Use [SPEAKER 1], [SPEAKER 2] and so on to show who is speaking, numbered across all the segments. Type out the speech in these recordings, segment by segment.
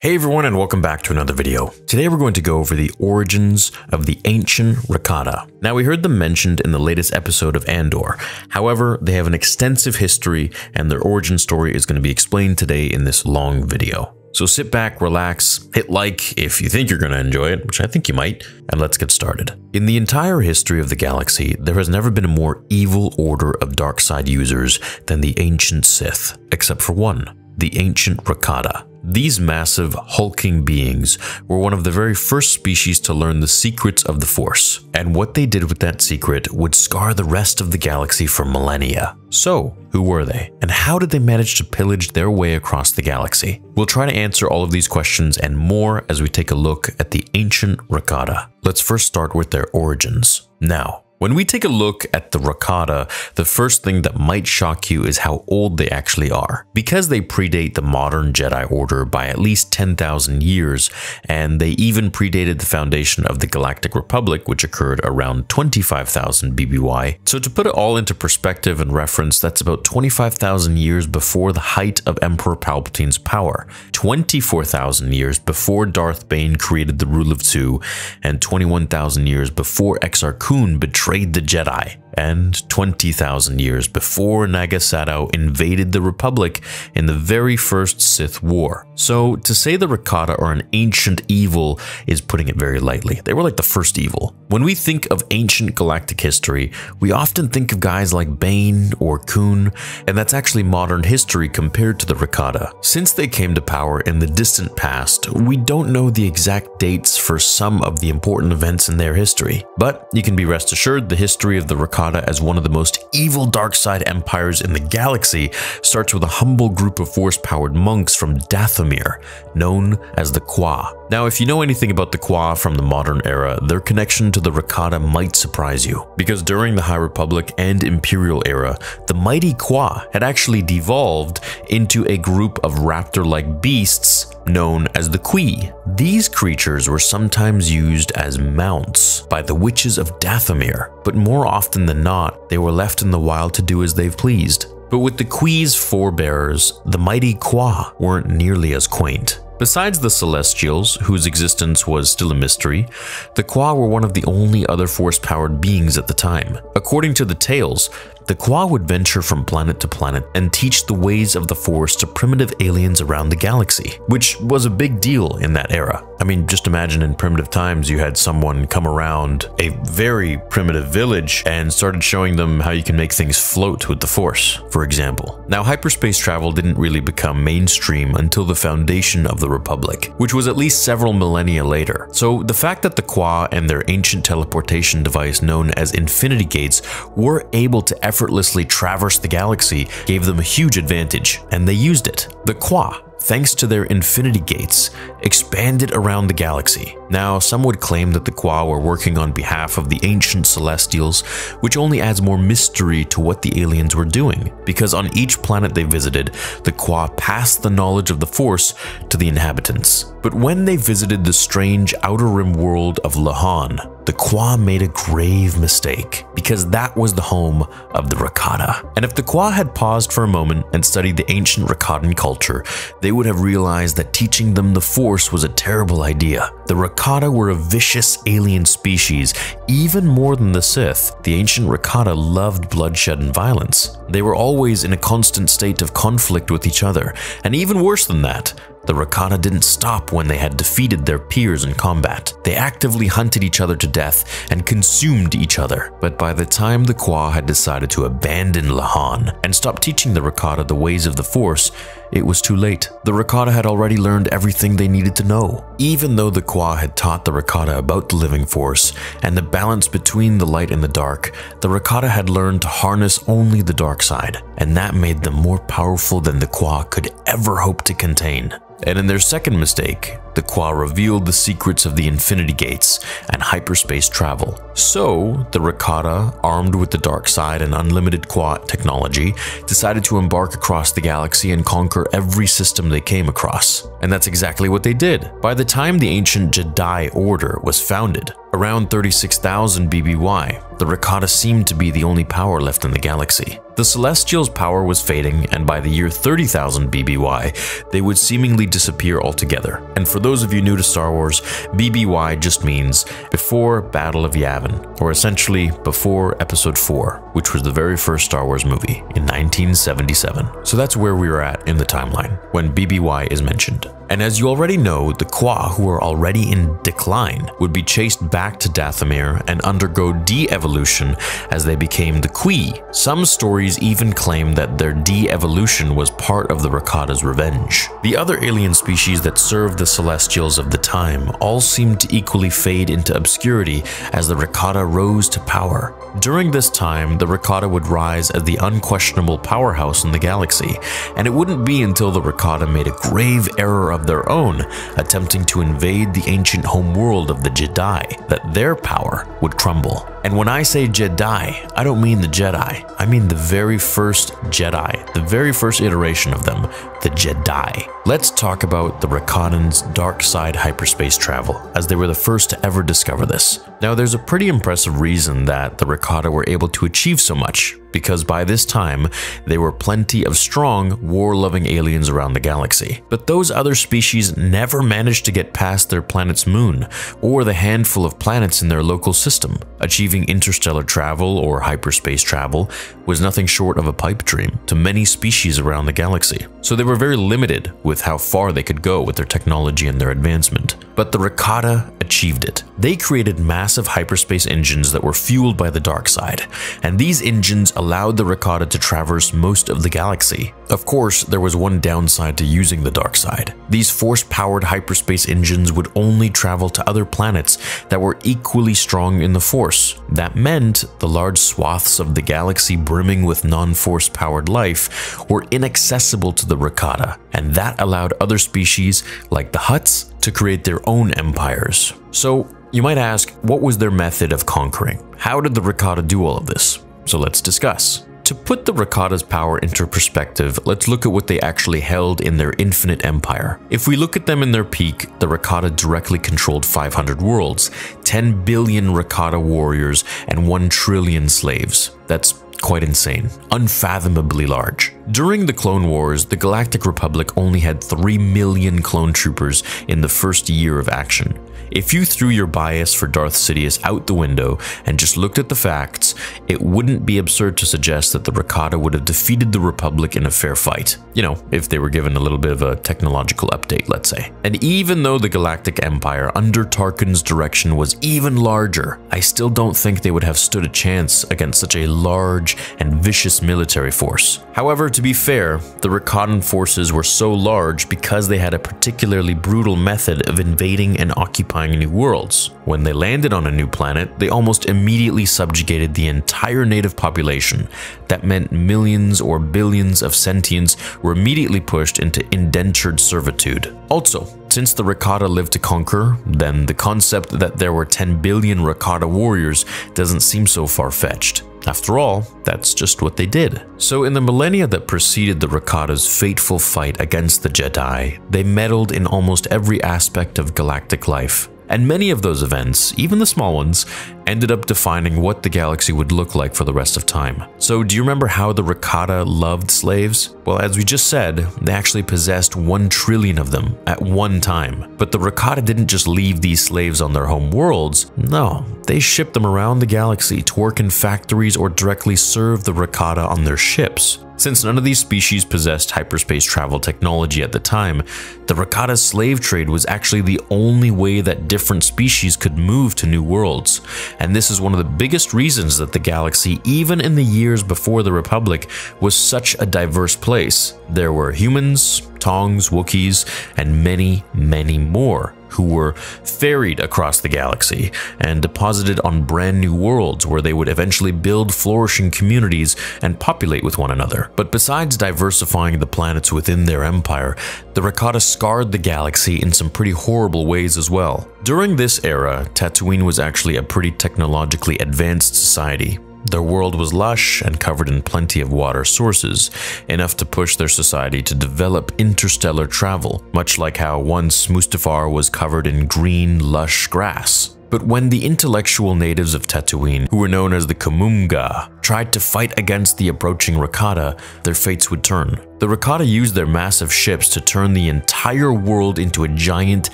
[SPEAKER 1] Hey everyone, and welcome back to another video. Today we're going to go over the origins of the ancient Rakata. Now, we heard them mentioned in the latest episode of Andor. However, they have an extensive history and their origin story is going to be explained today in this long video. So sit back, relax, hit like if you think you're going to enjoy it, which I think you might, and let's get started. In the entire history of the galaxy, there has never been a more evil order of dark side users than the ancient Sith, except for one, the ancient Rakata. These massive, hulking beings were one of the very first species to learn the secrets of the Force, and what they did with that secret would scar the rest of the galaxy for millennia. So, who were they, and how did they manage to pillage their way across the galaxy? We'll try to answer all of these questions and more as we take a look at the ancient Rakata. Let's first start with their origins. Now, when we take a look at the Rakata, the first thing that might shock you is how old they actually are. Because they predate the modern Jedi Order by at least 10,000 years, and they even predated the foundation of the Galactic Republic, which occurred around 25,000 BBY. So to put it all into perspective and reference, that's about 25,000 years before the height of Emperor Palpatine's power, 24,000 years before Darth Bane created the Rule of Two, and 21,000 years before Exar Kun betrayed the Jedi, and 20,000 years before Naga Sadow invaded the Republic in the very first Sith War. So to say the Rakata are an ancient evil is putting it very lightly. They were like the first evil. When we think of ancient galactic history, we often think of guys like Bane or Kun, and that's actually modern history compared to the Rakata. Since they came to power in the distant past, we don't know the exact dates for some of the important events in their history. But you can be rest assured the history of the Rakata as one of the most evil dark side empires in the galaxy starts with a humble group of force-powered monks from Dathomir, known as the Kwa. Now, if you know anything about the Kwa from the modern era, their connection to the Rakata might surprise you, because during the High Republic and Imperial era, the mighty Kwa had actually devolved into a group of raptor-like beasts known as the Qui. These creatures were sometimes used as mounts by the witches of Dathomir, but more often than not, they were left in the wild to do as they've pleased. But with the Qui's forebears, the mighty Kwa weren't nearly as quaint. Besides the Celestials, whose existence was still a mystery, the Kwa were one of the only other force-powered beings at the time. According to the tales, the Kwa would venture from planet to planet and teach the ways of the Force to primitive aliens around the galaxy, which was a big deal in that era. I mean, just imagine in primitive times you had someone come around a very primitive village and started showing them how you can make things float with the Force, for example. Now, hyperspace travel didn't really become mainstream until the foundation of the Republic, which was at least several millennia later. So the fact that the Kwa and their ancient teleportation device known as Infinity Gates were able to effortlessly traverse the galaxy gave them a huge advantage, and they used it. The Kwa, thanks to their Infinity Gates, expanded around the galaxy. Now, some would claim that the Kwa were working on behalf of the ancient Celestials, which only adds more mystery to what the aliens were doing, because on each planet they visited, the Kwa passed the knowledge of the Force to the inhabitants. But when they visited the strange outer rim world of Lahan, the Kwa made a grave mistake, because that was the home of the Rakata. And if the Kwa had paused for a moment and studied the ancient Rakatan culture, they would have realized that teaching them the Force was a terrible idea. The Rakata were a vicious alien species, even more than the Sith. The ancient Rakata loved bloodshed and violence. They were always in a constant state of conflict with each other, and even worse than that, the Rakata didn't stop when they had defeated their peers in combat. They actively hunted each other to death and consumed each other. But by the time the Kwa had decided to abandon Lahan and stop teaching the Rakata the ways of the Force, it was too late. The Rakata had already learned everything they needed to know. Even though the Kwa had taught the Rakata about the living Force and the balance between the light and the dark, the Rakata had learned to harness only the dark side, and that made them more powerful than the Kwa could ever hope to contain. And in their second mistake, the Kwa revealed the secrets of the Infinity Gates and hyperspace travel. So, the Rakata, armed with the dark side and unlimited Kwa technology, decided to embark across the galaxy and conquer every system they came across. And that's exactly what they did. By the time the ancient Jedi Order was founded, Around 36,000 BBY, the Rakata seemed to be the only power left in the galaxy. The Celestials' power was fading, and by the year 30,000 BBY, they would seemingly disappear altogether. And for those of you new to Star Wars, BBY just means before Battle of Yavin, or essentially before Episode 4, which was the very first Star Wars movie in 1977. So that's where we were at in the timeline, when BBY is mentioned. And as you already know, the Kwa, who are already in decline, would be chased back to Dathomir and undergo de-evolution as they became the Qui. Some stories even claim that their de-evolution was part of the Rakata's revenge. The other alien species that served the Celestials of the time all seemed to equally fade into obscurity as the Rakata rose to power. During this time, the Rakata would rise as the unquestionable powerhouse in the galaxy, and it wouldn't be until the Rakata made a grave error of their own, attempting to invade the ancient homeworld of the Jedi, that their power would crumble. And when I say Jedi, I don't mean the Jedi. I mean the very first Jedi, the very first iteration of them, the Jedi. Let's talk about the Rakatans' dark side hyperspace travel, as they were the first to ever discover this. Now, there's a pretty impressive reason that the Rakata were able to achieve so much, because by this time, there were plenty of strong, war-loving aliens around the galaxy. But those other species never managed to get past their planet's moon, or the handful of planets in their local system. Achieving interstellar travel or hyperspace travel was nothing short of a pipe dream to many species around the galaxy. So they were very limited with how far they could go with their technology and their advancement. But the Rakata achieved it. They created massive hyperspace engines that were fueled by the dark side, and these engines allowed the Rakata to traverse most of the galaxy. Of course, there was one downside to using the dark side. These force-powered hyperspace engines would only travel to other planets that were equally strong in the Force. That meant the large swaths of the galaxy brimming with non-force powered life were inaccessible to the Rakata, and that allowed other species, like the Hutts, to create their own empires. So, you might ask, what was their method of conquering? How did the Rakata do all of this? So let's discuss. To put the Rakata's power into perspective, let's look at what they actually held in their infinite empire. If we look at them in their peak, the Rakata directly controlled 500 worlds, 10 billion Rakata warriors, and 1 trillion slaves. That's quite insane, unfathomably large. During the Clone Wars, the Galactic Republic only had 3 million clone troopers in the first year of action. If you threw your bias for Darth Sidious out the window and just looked at the facts, it wouldn't be absurd to suggest that the Rakata would have defeated the Republic in a fair fight. You know, if they were given a little bit of a technological update, let's say. And even though the Galactic Empire under Tarkin's direction was even larger, I still don't think they would have stood a chance against such a large and vicious military force. However, to be fair, the Rakatan forces were so large because they had a particularly brutal method of invading and occupying new worlds. When they landed on a new planet, they almost immediately subjugated the entire native population. That meant millions or billions of sentients were immediately pushed into indentured servitude. Also, since the Rakata lived to conquer, then the concept that there were 10 billion Rakata warriors doesn't seem so far-fetched. After all, that's just what they did. So in the millennia that preceded the Rakata's fateful fight against the Jedi, they meddled in almost every aspect of galactic life. And many of those events, even the small ones, ended up defining what the galaxy would look like for the rest of time. So do you remember how the Rakata loved slaves? Well, as we just said, they actually possessed 1 trillion of them at one time. But the Rakata didn't just leave these slaves on their home worlds. No, they shipped them around the galaxy to work in factories or directly serve the Rakata on their ships. Since none of these species possessed hyperspace travel technology at the time, the Rakata's slave trade was actually the only way that different species could move to new worlds. And this is one of the biggest reasons that the galaxy, even in the years before the Republic, was such a diverse place. There were humans, Tongs, Wookiees, and many, many more who were ferried across the galaxy and deposited on brand new worlds where they would eventually build flourishing communities and populate with one another. But besides diversifying the planets within their empire, the Rakata scarred the galaxy in some pretty horrible ways as well. During this era, Tatooine was actually a pretty technologically advanced society. Their world was lush and covered in plenty of water sources, enough to push their society to develop interstellar travel, much like how once Mustafar was covered in green, lush grass. But when the intellectual natives of Tatooine, who were known as the Kuumga, tried to fight against the approaching Rakata, their fates would turn. The Rakata used their massive ships to turn the entire world into a giant,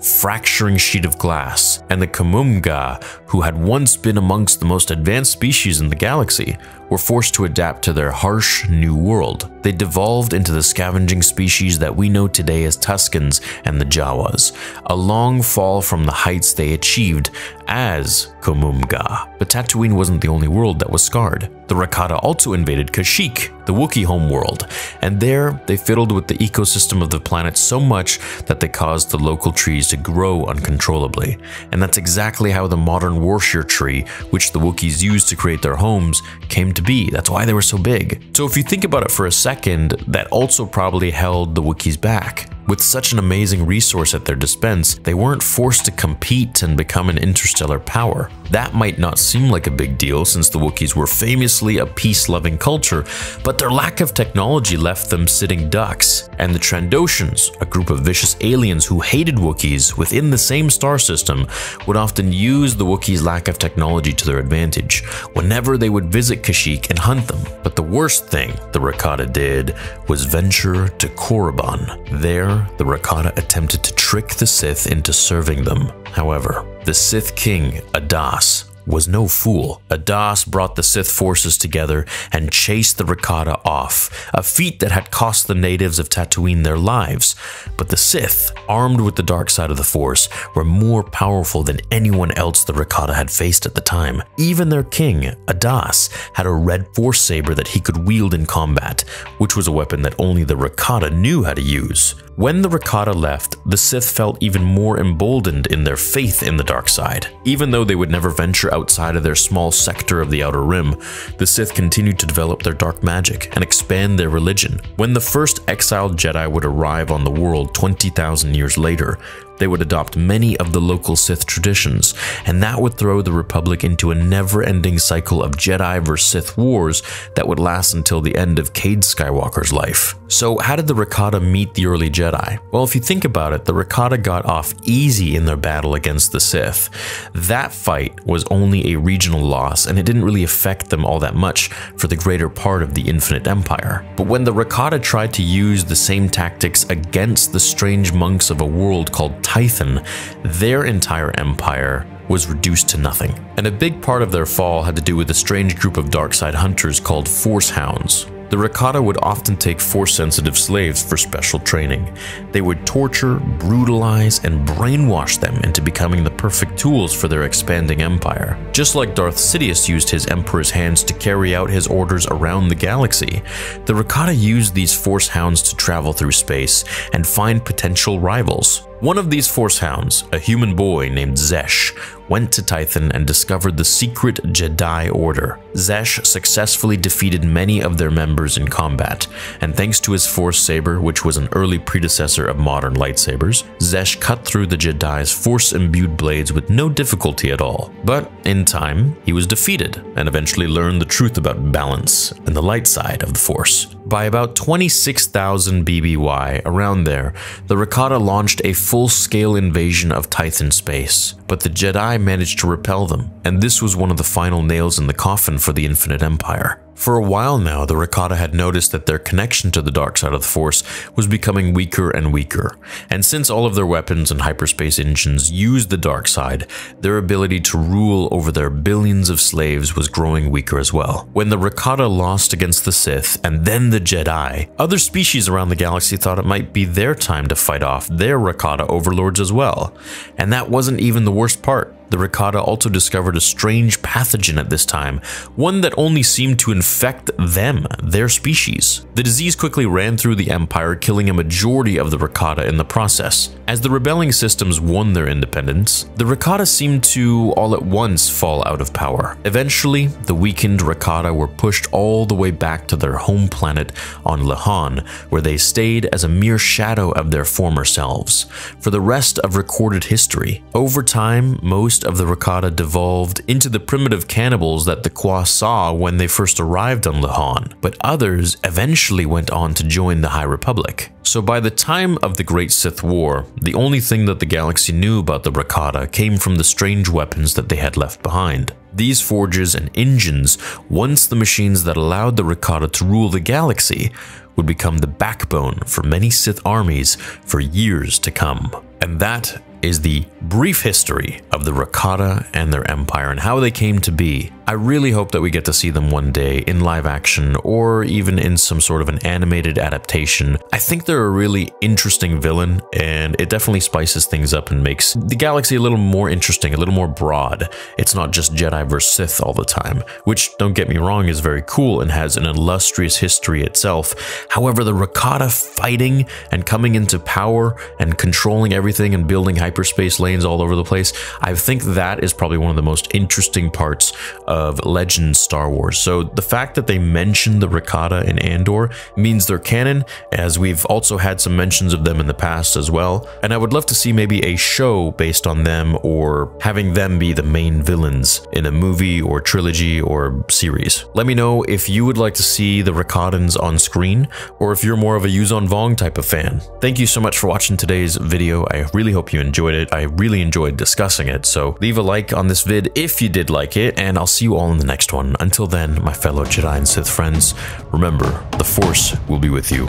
[SPEAKER 1] fracturing sheet of glass, and the Kuumga, who had once been amongst the most advanced species in the galaxy, were forced to adapt to their harsh new world. They devolved into the scavenging species that we know today as Tuskens and the Jawas, a long fall from the heights they achieved as Kuumga. But Tatooine wasn't the only world that was scarred. The Rakata also invaded Kashyyyk, the Wookiee homeworld, and there they fiddled with the ecosystem of the planet so much that they caused the local trees to grow uncontrollably. And that's exactly how the modern Worshir tree, which the Wookiees used to create their homes, came to be. That's why they were so big. So if you think about it for a second, that also probably held the Wookiees back. With such an amazing resource at their dispense, they weren't forced to compete and become an interstellar power. That might not seem like a big deal since the Wookiees were famously a peace-loving culture, but their lack of technology left them sitting ducks. And the Trandoshans, a group of vicious aliens who hated Wookiees within the same star system, would often use the Wookiees' lack of technology to their advantage whenever they would visit Kashyyyk and hunt them. But the worst thing the Rakata did was venture to Korriban. There, the Rakata attempted to trick the Sith into serving them. However, the Sith King, Adas, was no fool. Adas brought the Sith forces together and chased the Rakata off, a feat that had cost the natives of Tatooine their lives. But the Sith, armed with the dark side of the Force, were more powerful than anyone else the Rakata had faced at the time. Even their king, Adas, had a red Force saber that he could wield in combat, which was a weapon that only the Rakata knew how to use. When the Rakata left, the Sith felt even more emboldened in their faith in the dark side. Even though they would never venture outside of their small sector of the Outer Rim, the Sith continued to develop their dark magic and expand their religion. When the first exiled Jedi would arrive on the world 20,000 years later, they would adopt many of the local Sith traditions, and that would throw the Republic into a never-ending cycle of Jedi vs. Sith wars that would last until the end of Cade Skywalker's life. So how did the Rakata meet the early Jedi? Well, if you think about it, the Rakata got off easy in their battle against the Sith. That fight was only a regional loss, and it didn't really affect them all that much for the greater part of the Infinite Empire. But when the Rakata tried to use the same tactics against the strange monks of a world called Tython, their entire empire was reduced to nothing. And a big part of their fall had to do with a strange group of darkside hunters called Force Hounds. The Rakata would often take Force-sensitive slaves for special training. They would torture, brutalize, and brainwash them into becoming the perfect tools for their expanding empire. Just like Darth Sidious used his Emperor's hands to carry out his orders around the galaxy, the Rakata used these Force Hounds to travel through space and find potential rivals. One of these Force Hounds, a human boy named Zesh, went to Tython and discovered the secret Jedi Order. Zesh successfully defeated many of their members in combat, and thanks to his Force Saber, which was an early predecessor of modern lightsabers, Zesh cut through the Jedi's Force-imbued blades with no difficulty at all. But in time, he was defeated, and eventually learned the truth about balance and the light side of the Force. By about 26,000 BBY, around there, the Rakata launched a full-scale invasion of Tython space, but the Jedi managed to repel them, and this was one of the final nails in the coffin for the Infinite Empire. For a while now, the Rakata had noticed that their connection to the dark side of the Force was becoming weaker and weaker, and since all of their weapons and hyperspace engines used the dark side, their ability to rule over their billions of slaves was growing weaker as well. When the Rakata lost against the Sith and then the Jedi, other species around the galaxy thought it might be their time to fight off their Rakata overlords as well. And that wasn't even the worst part. The Rakata also discovered a strange pathogen at this time, one that only seemed to infect them, their species. The disease quickly ran through the Empire, killing a majority of the Rakata in the process. As the rebelling systems won their independence, the Rakata seemed to all at once fall out of power. Eventually, the weakened Rakata were pushed all the way back to their home planet on Lahan, where they stayed as a mere shadow of their former selves for the rest of recorded history. Over time, most most of the Rakata devolved into the primitive cannibals that the Kwa saw when they first arrived on Lahan, but others eventually went on to join the High Republic. So by the time of the Great Sith War, the only thing that the galaxy knew about the Rakata came from the strange weapons that they had left behind. These forges and engines, once the machines that allowed the Rakata to rule the galaxy, would become the backbone for many Sith armies for years to come. And that is the brief history of the Rakata and their empire and how they came to be. I really hope that we get to see them one day in live action or even in some sort of an animated adaptation. I think they're a really interesting villain, and it definitely spices things up and makes the galaxy a little more interesting, a little more broad. It's not just Jedi versus Sith all the time, which, don't get me wrong, is very cool and has an illustrious history itself. However, the Rakata fighting and coming into power and controlling everything and building hyperspace lanes all over the place, I think that is probably one of the most interesting parts of Legends Star Wars. So the fact that they mentioned the Rakata in Andor means they're canon, as we've also had some mentions of them in the past as well. And I would love to see maybe a show based on them, or having them be the main villains in a movie or trilogy or series. Let me know if you would like to see the Rakatans on screen, or if you're more of a Yuuzhan Vong type of fan. Thank you so much for watching today's video. I really hope you enjoyed it. I really enjoyed discussing it. So leave a like on this vid if you did like it, and I'll see you all in the next one. Until then, my fellow Jedi and Sith friends, remember, the Force will be with you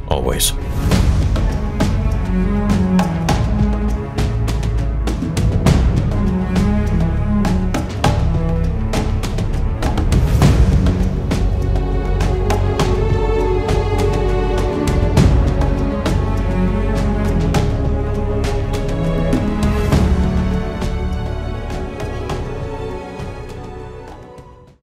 [SPEAKER 1] always.